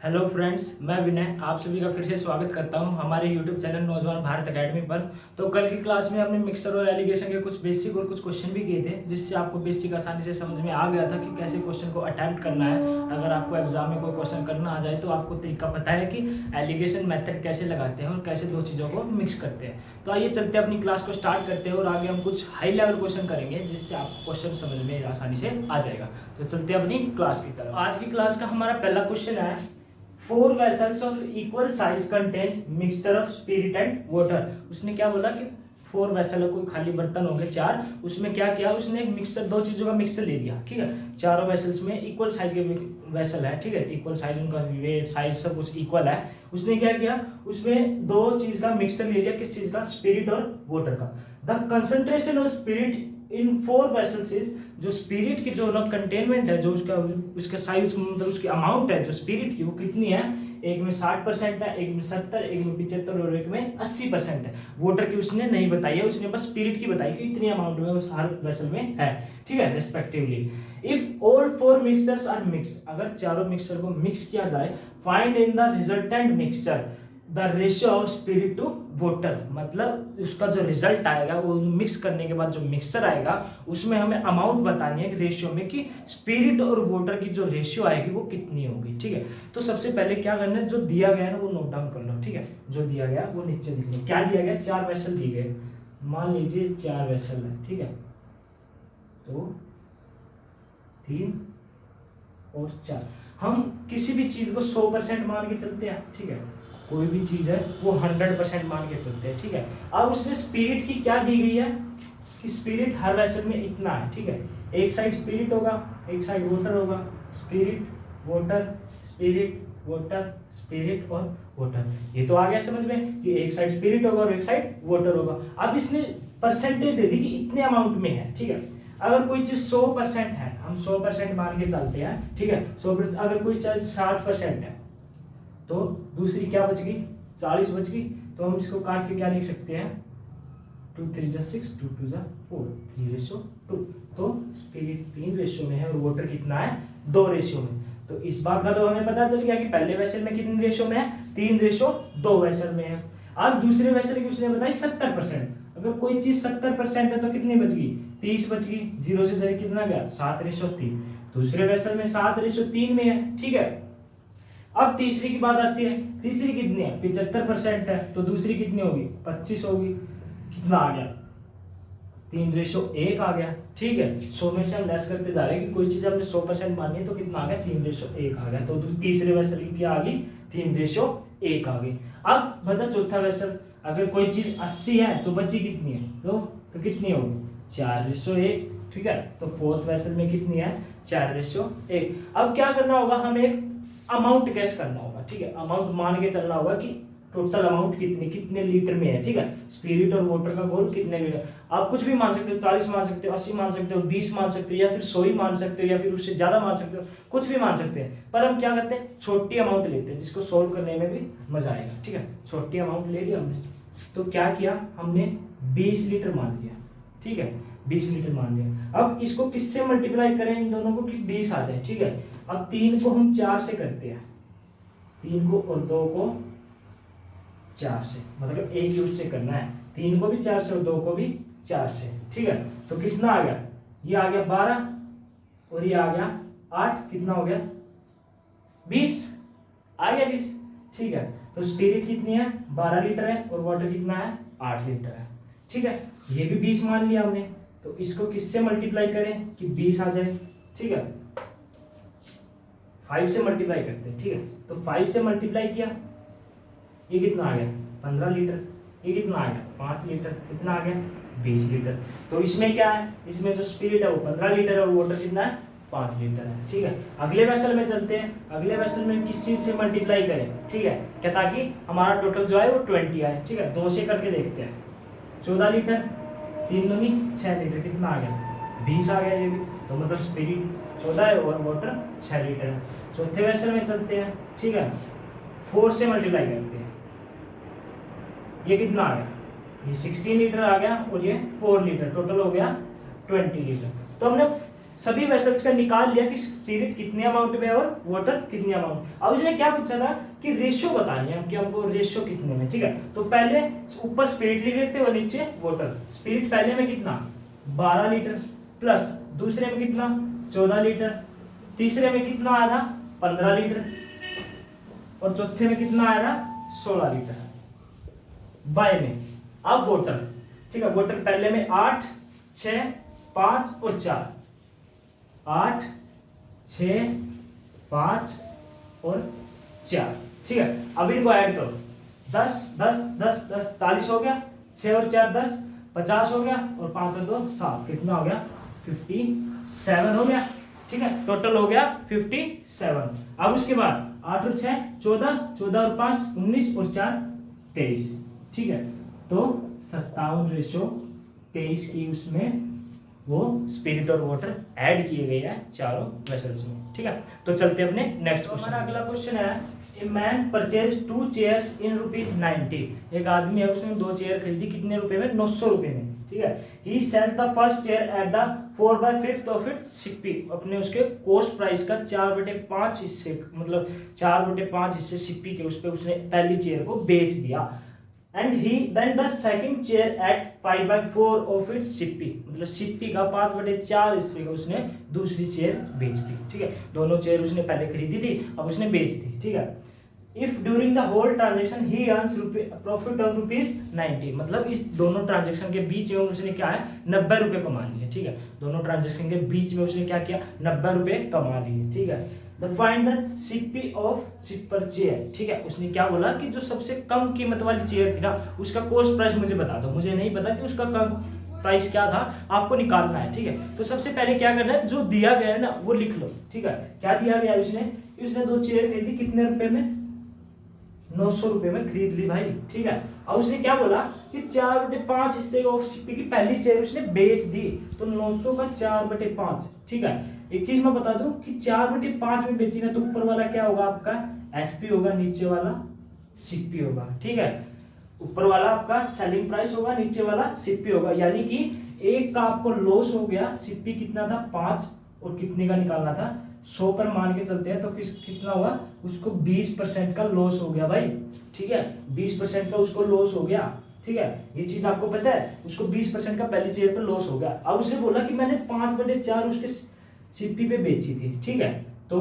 Hello friends, मैं विनय आप सभी का फिर से स्वागत करता हूं हमारे यूट्यूब चैनल नौजवान भारत एकेडमी पर। तो कल की क्लास में हमने मिक्सर और एलिगेशन के कुछ बेसिक और कुछ क्वेश्चन भी किए थे, जिससे आपको बेसिक आसानी से समझ में आ गया था कि कैसे क्वेश्चन को अटेम्प्ट करना है। अगर आपको एग्जाम में कोई क्वेश्चन करना आ जाए तो आपको तरीका पता है कि एलिगेशन मेथड कैसे लगाते हैं और कैसे दो चीज़ों को मिक्स करते हैं। तो आइए चलते अपनी क्लास को स्टार्ट करते हैं और आगे हम कुछ हाई लेवल क्वेश्चन करेंगे, जिससे आपको क्वेश्चन समझ में आसानी से आ जाएगा। तो चलते हैं अपनी क्लास की तरफ। आज की क्लास का हमारा पहला क्वेश्चन है, 4 vessels of equal size contains mixture of spirit and water। उसने क्या बोला कि 4 वैसल है, कोई खाली बर्तन हो गए 4, उसमें क्या किया उसने एक मिक्सर, दो चीजों का मिक्सर ले लिया। ठीक है, चारों वैसल्स में इक्वल साइज के वैसल है। ठीक है, इक्वल साइज, उनका वेट साइज सब कुछ इक्वल है। उसने क्या किया, उसमें दो चीज का मिक्सर ले लिया। किस चीज का? स्पिरिट और वाटर का। The concentration of spirit in 4 vessels is, जो स्पिरिट की जो कंटेनमेंट है, जो उसका साइज, मतलब उसकी अमाउंट है जो स्पिरिट की, वो कितनी है? एक में 60% है, एक में 70, एक में 75 और एक में 80% है। वाटर की उसने नहीं बताई है, उसने बस स्पिरिट की बताई कि इतनी अमाउंट में उस हर वेसल में है। ठीक है, respectively. If all 4 mixtures are mixed, अगर चारों मिक्सचर को मिक्स किया जाए, find in the resultant mixture the ratio of spirit to water. मतलब उसका जो रिजल्ट आएगा, वो मिक्स करने के बाद जो मिक्सचर आएगा, उसमें हमें अमाउंट बतानी है रेशियो में कि स्पिरिट और वाटर की जो रेशियो आएगी वो कितनी होगी। ठीक है, तो सबसे पहले क्या करना है, जो दिया गया है ना वो नोट डाउन कर लो। ठीक है, जो दिया गया वो नीचे लिख लो। क्या दिया गया? 4 वैसल दिए गए। मान लीजिए 4 वैसल है। ठीक है, तो 3 और 4। हम किसी भी चीज को 100% मान के चलते हैं। ठीक है, कोई भी चीज है वो 100% मान के चलते हैं। ठीक है, अब उसमें स्पिरिट की क्या दी गई है कि स्पिरिट हर वेसल में इतना है। ठीक है, एक साइड स्पिरिट होगा, एक साइड वाटर होगा। Spirit water, spirit water, spirit और वाटर। ये तो आ गया समझ में कि एक साइड स्पिरिट होगा और एक साइड वाटर होगा। अब इसने परसेंटेज दे दी कि इतने अमाउंट में है। ठीक है, अगर कोई चीज 100% है, हम 100% मान के चलते हैं। ठीक है, 100%। अगर कोई चीज 60% है तो दूसरी क्या बच गई? 40 बच गई। तो हम इसको काट के क्या लिख सकते हैं? 2 3 जा 6, 2 2 जा 4, 3:2। तो स्पिरिट 3 रेशियो में है और वाटर कितना है? 2 रेशियो में। तो इस बात का तो हमें पता चल गया कि पहले वेसल में कितनी रेशियो में है? 3:2 वेसल में है। अब दूसरे वेसल की उसने बताई 70%। अगर कोई चीज 70% है तो कितनी बच गई? 30 बच गई। 0 से जाए कितना गया? 7:3। दूसरे वेसल में 7:3 में है। ठीक है, अब तीसरी की बात आती है। तीसरी कितनी है? 75% है, तो दूसरी कितनी होगी? 25 होगी। कितना आ गया? 3:1 आ गया। ठीक है, 100 में से हम लेस करते जा रहे हैं कि कोई चीज हमने 100% मानी है, तो कितना आ गया? 3:1 आ गया। तो तीसरे वैसल की क्या आ गई? 3:1 आ गई। अब बचा चौथा वैसल। अगर कोई चीज 80 है तो बची कितनी है? तो कितनी होगी? 4:1। ठीक है, तो फोर्थ वैसल में कितनी है? 4:1। अब क्या करना होगा? हमें एक अमाउंट गैस करना होगा। ठीक है, अमाउंट मान के चलना होगा कि टोटल अमाउंट कितने लीटर में है। ठीक है, स्पिरिट और वाटर का घोल कितने लीटर। आप कुछ भी मान सकते हो, 40 मान सकते हो, 80 मान सकते हो, 20 मान सकते हो, या फिर 100 ही मान सकते हो, या फिर उससे ज्यादा मान सकते हो। कुछ भी मान सकते हैं, पर हम क्या करते हैं? छोटी अमाउंट लेते हैं, जिसको सोल्व करने में भी मजा आएगा। ठीक है, छोटी अमाउंट ले लिया हमने, तो क्या किया हमने? 20 लीटर मान लिया। ठीक है, 20 लीटर मान लिया। अब इसको किससे मल्टीप्लाई करें इन दोनों को कि 20 आ जाए। ठीक है, अब 3 को हम 4 से करते हैं, 3 को और 2 को 4 से, मतलब एक यूज से करना है। 3 को भी 4 से और 2 को भी 4 से। ठीक है, तो कितना आ गया? ये आ गया 12 और ये आ गया 8। कितना हो गया? 20 आ गया 20। ठीक है, तो स्पिरिट कितनी है? 12 लीटर है और वाटर कितना है? 8 लीटर है। ठीक है, ये भी 20 मान लिया हमने, तो इसको किससे मल्टीप्लाई करें कि 20 आ जाए? ठीक है, 5 से मल्टीप्लाई करते हैं। ठीक है, तो 5 से मल्टीप्लाई किया, ये कितना आ गया? 15 लीटर। ये कितना आ गया? 5 लीटर। कितना आ गया? 20 लीटर। तो इसमें क्या है? इसमें जो स्पिरिट है वो 15 लीटर है और वाटर कितना है? 5 लीटर है। ठीक है, अगले वेसल में चलते हैं। अगले वेसल में किस चीज से मल्टीप्लाई करें? ठीक है, क्या, ताकि हमारा टोटल जो है वो 20 आए। ठीक है, 2 से करके देखते हैं। 14 लीटर, 3 दूनी 6 लीटर। कितना आ गया? 20 आ गया ये भी। तो मतलब स्पिरिट 14 है और वाटर 6 लीटर है। चौथे वेसल में चलते हैं। ठीक है, 4 से मल्टीप्लाई करते हैं। ये कितना आ गया? ये 16 लीटर आ गया और ये 4 लीटर। टोटल हो गया 20 लीटर। तो हमने सभी वेसल्स का निकाल लिया कि स्पिरिट कितने अमाउंट में और वाटर कितने अमाउंट। अब उसने क्या पूछा था कि रेशियो बतानी है, कि हमको रेशियो कितने में, ठीक है। तो पहले ऊपर स्पिरिट लिख लेते और नीचे वाटर। स्पिरिट पहले में कितना 12 लीटर प्लस दूसरे में कितना 14 लीटर, तीसरे में कितना आया था 15 लीटर और चौथे में कितना आया था 16 लीटर बाय में। अब वाटर, ठीक है, वाटर पहले में 8, 6, 5 और 4, 8, 6, 5 और 4, ठीक है। अब इनको ऐड करो 10, 10, 10, 10 40 हो गया, 6 और 4 10 50 हो गया और 5 और 2 7, कितना हो गया 57 हो गया, ठीक है। टोटल हो गया 57। अब उसके बाद 8 और 6 14, 14 और 5 19 और 4 23, ठीक है। तो 57:23 की उसमें वो स्पिरिट और वाटर ऐड किए गए हैं चारों वेसल्स में, ठीक है। तो चलते अपने नेक्स्ट क्वेश्चन। हमारा अगला क्वेश्चन है ए मैन परचेज 2 चेयर्स इन ₹90। एक आदमी है उसने 2 चेयर खरीदी, कितने रुपए में 900 रुपए में, ठीक है। He sells the first chair at the 4/5 of its सिक्पी। अपने उसके कॉस्ट प्राइस का 4/5 हिस्से, मतलब 4/5 हिस्से सिक्पी के उस पे उसने पहली चेयर को बेच दिया। And he then the second chair at 5/4 of its Sippy, मतलब सिप्पी का 5/4 हिस्से का उसने दूसरी चेयर बेच दी, ठीक है। दोनों चेयर उसने पहले खरीदी थी, अब उसने बेच दी, ठीक है। If during the whole transaction he earns profit of ₹90, मतलब इस दोनों ट्रांजेक्शन के बीच में उसने क्या है 90 रुपए कमा लिए, ठीक है। दोनों ट्रांजेक्शन के बीच में उसने क्या किया 90 रुपए कमा लिए, ठीक है। The find the Sippy of cheaper chair, ठीक है। उसने क्या बोला कि जो सबसे कम कीमत वाली चेयर थी ना उसका कॉस्ट प्राइस मुझे बता दो, मुझे नहीं पता कि उसका कम प्राइस क्या था, आपको निकालना है, ठीक है। तो सबसे पहले क्या करना है, जो दिया गया है ना वो लिख लो, ठीक है। क्या दिया गया उसने 2 चेयर खरीदी, कितने रुपए में 900 रुपए में खरीद ली भाई, ठीक है। अब उसने क्या बोला कि 4/5 हिस्से ऑफ सिप्पी की पहली चेयर उसने बेच दी, तो 900 का 4/5, ठीक है। एक चीज मैं बता दूं कि 4/5 में बेची ना तो ऊपर वाला क्या होगा आपका एसपी होगा, नीचे वाला सिप्पी होगा, ठीक है। ऊपर वाला आपका सेलिंग प्राइस होगा, नीचे वाला सिप्पी होगा, यानी कि एक का आपको लॉस हो गया। सिप्पी कितना था 5 और कितने का निकालना था 100 पर मान के चलते हैं तो कितना हुआ उसको 20% का लॉस हो गया भाई, ठीक है। 20% का उसको लॉस हो गया, ठीक है। ये चीज आपको पता है, उसको 20% का पहली चेयर पर लॉस हो गया। अब उसने बोला कि मैंने 5/4 उसके सिप्पी पे बेची थी, ठीक है। तो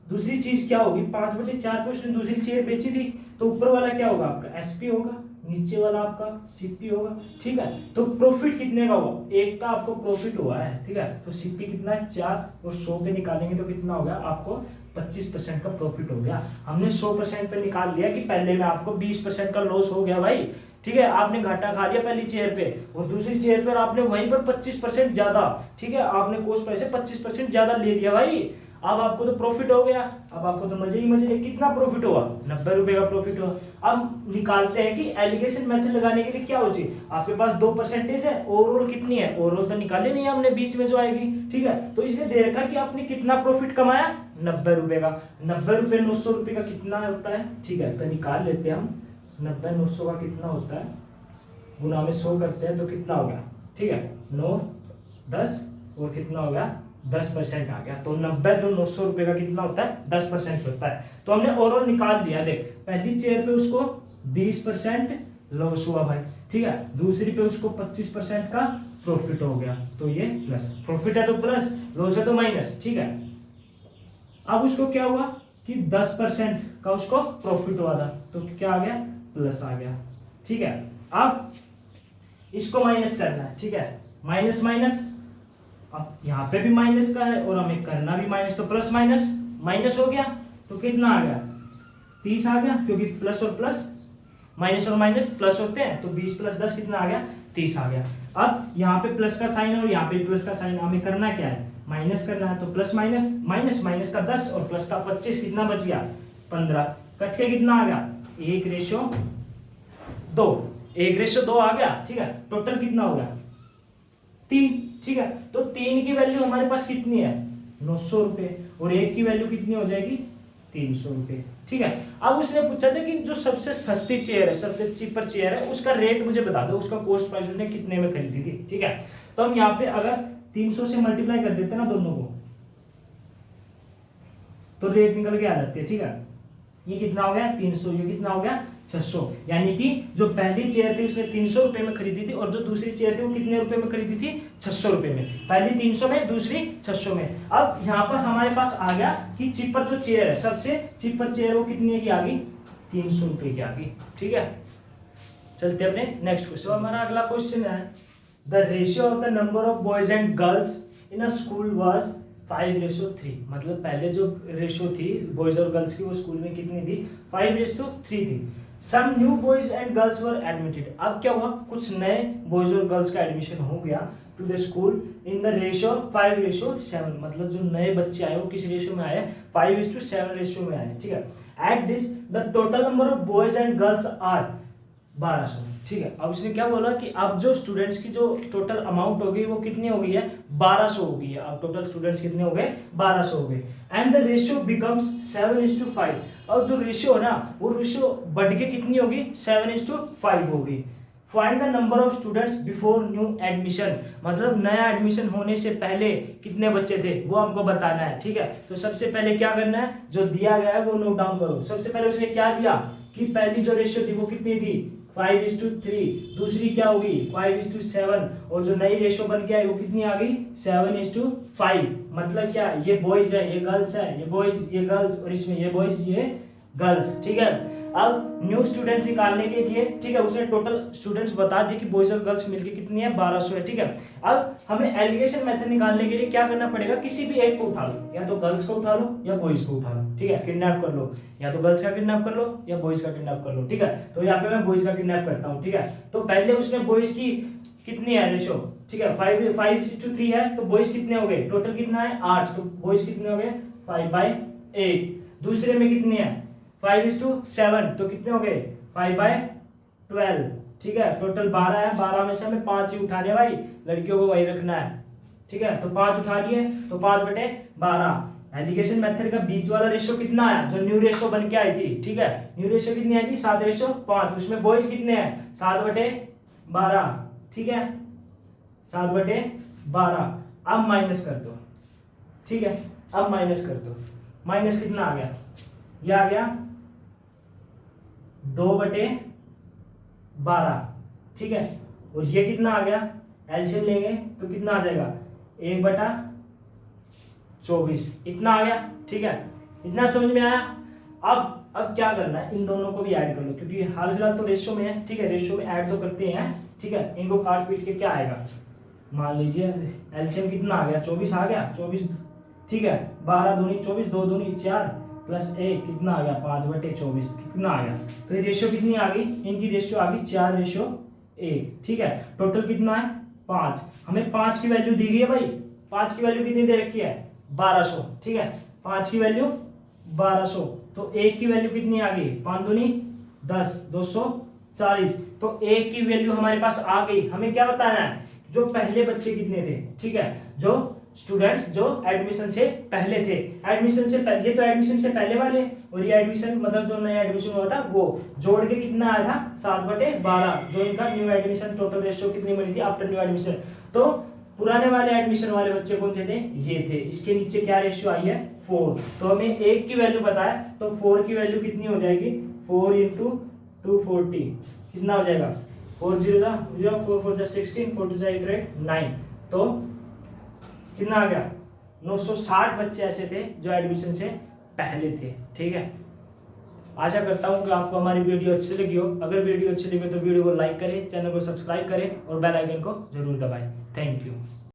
दूसरी चीज क्या होगी 5/4 पे उसने दूसरी चेयर बेची थी, तो ऊपर वाला क्या होगा आपका एसपी होगा, नीचे वाला आपका सिप्पी होगा, ठीक है। तो प्रॉफिट कितने का हुआ, एक का आपको प्रॉफिट हुआ है, ठीक है। तो सिप्पी कितना है 4 और 100 पे निकालेंगे तो कितना हो गया आपको 25% का प्रॉफिट हो गया। हमने 100% पे निकाल लिया कि पहले में आपको 20% का लॉस हो गया भाई, ठीक है। आपने घाटा खा लिया पहली चेयर पे और दूसरी चेयर पर आपने वहीं पर 25% ज्यादा, ठीक है, आपने कॉस्ट प्राइस से 25% ज्यादा ले लिया भाई। अब आपको तो प्रॉफिट हो गया, अब आपको तो मजे ही मजे। कितना प्रॉफिट हुआ 90 रुपए का प्रॉफिट हुआ। अब निकालते हैं कि एलिगेशन मेथड लगाने के लिए क्या हो चाहिए, आपके पास 2% है, ओवरऑल कितनी है, ओवरऑल तो निकाले नहीं हमने, बीच में जो आएगी, ठीक है। तो इसने दे रखा कि आपने कितना प्रॉफिट कमाया 90 रुपए का। 90 रुपए 900 रुपए का कितना होता है, ठीक है। तो निकाल लेते हैं हम 90 900 का कितना होता है, गुना में 100 करते हैं तो कितना होगा, ठीक है। 9 10 और कितना हो गया 10% आ गया। तो 90 जो 900 रुपए का कितना होता है 10% होता है। तो हमने ओवरऑल निकाल दिया, देख पहली चेयर पे उसको 20% लॉस हुआ भाई, ठीक है। दूसरी पे उसको 25% का प्रॉफिट हो गया, तो ये प्लस, प्रॉफिट है तो प्लस, लॉस है तो माइनस, ठीक है। अब उसको क्या हुआ कि 10% का उसको प्रॉफिट हुआ था, तो क्या आ गया प्लस आ गया, ठीक है। अब इसको माइनस करना है, ठीक है, माइनस माइनस, अब यहाँ पे भी माइनस का है और हमें करना भी माइनस, तो प्लस माइनस माइनस हो गया तो कितना आ गया 30 आ गया, क्योंकि प्लस और प्लस माइनस और माइनस प्लस होते हैं, तो 20 + 10 कितना आ गया 30 आ गया। अब यहाँ पे प्लस का साइन और यहाँ पे प्लस का साइन, हमें करना क्या है माइनस करना है, तो प्लस माइनस माइनस माइनस का 10 और प्लस का 25 कितना बच गया 15, कट के कितना आ गया 1:2, 1:2 आ गया, ठीक है। टोटल कितना हो गया 3, ठीक है। तो 3 की वैल्यू हमारे पास कितनी है 900 रुपए और 1 की वैल्यू कितनी हो जाएगी 300 रुपए, ठीक है। अब उसने पूछा था कि जो सबसे सस्ती चेयर है, सबसे चीपर चेयर है, उसका रेट मुझे बता दो, उसका कॉस्ट प्राइस उसने कितने में खरीदी थी, ठीक है। तो हम यहाँ पे अगर 300 से मल्टीप्लाई कर देते हैं ना दोनों को, तो रेट निकल के आ जाते हैं। ठीक है, ये कितना हो गया 300, ये कितना हो गया 600। यानी कि जो पहली चेयर थी उसने 300 रुपए में खरीदी थी और जो दूसरी चेयर थी वो कितने रुपए में खरीदी थी 600 रुपए में। पहली 300 में, दूसरी 600 में। अब यहाँ पर हमारे पास आ गया कि चीपर जो चेयर है, सबसे चीपर चेयर वो कितने की आ गई 300 रुपए की आ गई। ठीक है, चलते अपने नेक्स्ट क्वेश्चन। हमारा अगला क्वेश्चन है the ratio of the number of boys and girls in a school was 5:3। मतलब पहले जो रेशियो थी बॉयज और गर्ल्स की वो स्कूल में कितनी थी 5:3 थी। Some new boys and girls were admitted. अब क्या हुआ, कुछ नए बॉयज और गर्ल्स का एडमिशन हो गया to the school in the ratio 5:7। मतलब जो नए बच्चे आए वो किस रेशियो में आए 5:7 रेशियो में आए। ठीक है, at this the total number of boys and girls are 1200। ठीक है, अब इसने क्या बोला कि अब जो स्टूडेंट्स की जो टोटल अमाउंट हो गई वो कितनी हो गई है 1200 हो गई है। अब टोटल स्टूडेंट्स कितने हो गए 1200 हो गए। And the ratio becomes 7:5। अब जो रेशियो है ना वो रेशियो बढ़ के कितनी होगी 7:5 होगी। Find the number of students before new admission. मतलब नया एडमिशन होने से पहले कितने बच्चे थे वो हमको बताना है। ठीक है, तो सबसे पहले क्या करना है, जो दिया गया है वो नोट डाउन करो। सबसे पहले उसने क्या दिया कि पहली जो रेशियो थी वो कितनी थी 5:3, दूसरी क्या होगी 5:7 और जो नई रेशियो बन के आई वो कितनी आ गई 7:5। मतलब क्या, ये बॉयज है ये गर्ल्स है, ये बॉयज ये गर्ल्स और इसमें ये बॉयज ये गर्ल्स। ठीक है, अब न्यू स्टूडेंट निकालने के लिए ठीक है उसने टोटल स्टूडेंट्स बता दिए कि बॉयज और गर्ल्स मिलके कितनी है 1200 है। ठीक है, अब हमें एलिगेशन मेथड निकालने के लिए क्या करना पड़ेगा, किसी भी एक को उठा लो, या तो गर्ल्स को उठा लो या बॉयज को उठा लो। ठीक है, किडनैप कर लो, या तो गर्ल्स का किडनैप कर लो या बॉयज का किडनैप कर लो। ठीक है, तो यहाँ पे मैं बॉयज का किडनैप करता हूँ। ठीक है, तो पहले उसने बॉयज की कितनी है रेशियो, ठीक है 5:3 है, तो बॉयज कितने हो गए टोटल कितना है 8, तो बॉयज कितने हो गए 5/8। दूसरे में कितनी है 5:7, तो कितने हो गए 5/12। ठीक है, टोटल 12 है, 12 में से हमें 5 ही उठाने भाई, लड़कियों को वही रखना है। ठीक है, तो 5 उठा लिए तो 5/12। एलिगेशन मेथड का बीच वाला रेशियो कितना है, जो न्यू रेशियो बन के आई थी। ठीक है, न्यू रेशियो कितनी आई थी 7:5। उसमें बॉयज कितने हैं 7/12। ठीक है, 7/12। अब माइनस कर दो। ठीक है, अब माइनस कर दो। माइनस कितना आ गया, ये आ गया 2/12। ठीक है, और ये कितना आ गया, एलसीएम लेंगे तो कितना आ जाएगा 1/24, इतना आ गया। ठीक है, इतना समझ में आया। अब क्या करना है, इन दोनों को भी ऐड कर लो क्योंकि हाल फिलहाल तो रेशियो में है। ठीक है, रेशियो में ऐड तो करते हैं। ठीक है, इनको काट पीट के क्या आएगा, मान लीजिए एलसीएम कितना आ गया 24 आ गया 24। ठीक है, 12 दूनी 24, 2 दूनी 4 प्लस 1 कितना आ गया 5/24 कितना आ गया। तो ये रेशियो कितनी आ गई, इनकी रेशियो आ गई 4:1। ठीक है, टोटल कितना है 5। हमें 5 की वैल्यू दी गई है भाई, 5 की वैल्यू कितनी दे रखी है 1200। ठीक है, 5 की वैल्यू 1200, तो 1 की वैल्यू कितनी आ गई 5 दूनी 10, 240। तो 1 की वैल्यू हमारे पास आ गई। हमें क्या बताना है, जो पहले बच्चे कितने थे। ठीक है, जो स्टूडेंट्स जो एडमिशन से पहले थे, एडमिशन से पहले, ये तो एडमिशन से पहले वाले और ये एडमिशन मतलब जो नया एडमिशन हुआ था वो जोड़ के कितना आया था 7/12। जो इनका न्यू एडमिशन टोटल रेशियो कितनी बनी थी आफ्टर न्यू एडमिशन। तो पुराने वाले एडमिशन वाले बच्चे कौन से थे, ये थे। इसके नीचे क्या रेशियो आई है 4। तो हमें 1 की वैल्यू पता है, तो 4 की वैल्यू कितनी हो जाएगी 4 × 240 कितना हो जाएगा 4 0 4 4 16 4 2 8 9। तो कितना आ गया 960 बच्चे ऐसे थे जो एडमिशन से पहले थे। ठीक है, आशा करता हूं कि आपको हमारी वीडियो अच्छी लगी हो। अगर वीडियो अच्छी लगी तो वीडियो को लाइक करें, चैनल को सब्सक्राइब करें और बेल आइकन को जरूर दबाएं। Thank you.